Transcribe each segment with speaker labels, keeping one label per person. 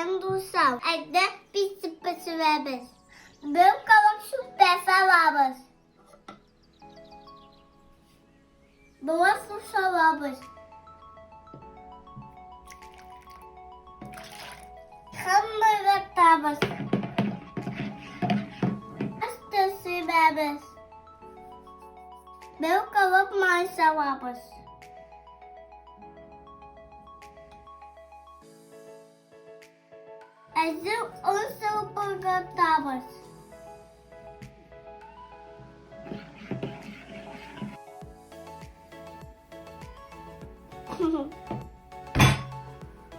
Speaker 1: Sen dursam. Evde bir sıpası vermez. Benim kafam şu defa varmış. Baba susam varmış. Hamburger tabas. Hastası vermez. Benim kafam maalesef varmış. Ezim onu burger tabas.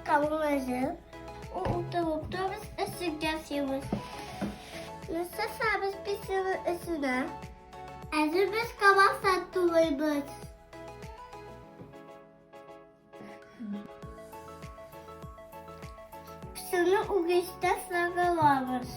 Speaker 1: Kamu hazır. O otobüs ısıtacağız. Nasıl sabit bir sınır ısına? Ezim biz kabak satılıyız. Sınır uğraşta sarı varmış.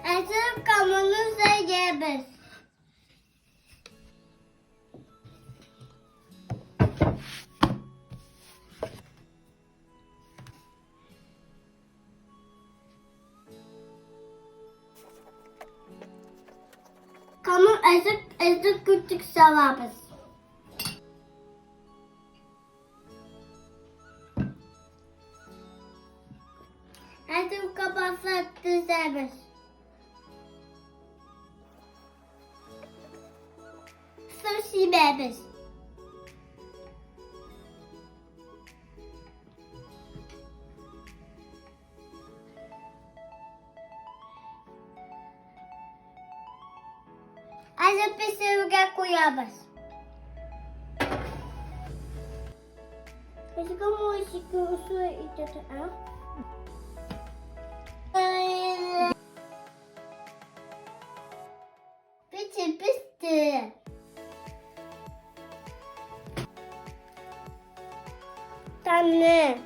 Speaker 1: Ezim kamunuza gelmez. Kamu ezik küçük savabız. Ezim kabak düzemez. Sushi bebes. Ezim pişirge koyamaz. Ezim kamu ışık usul itadı. Pişti. Tanne.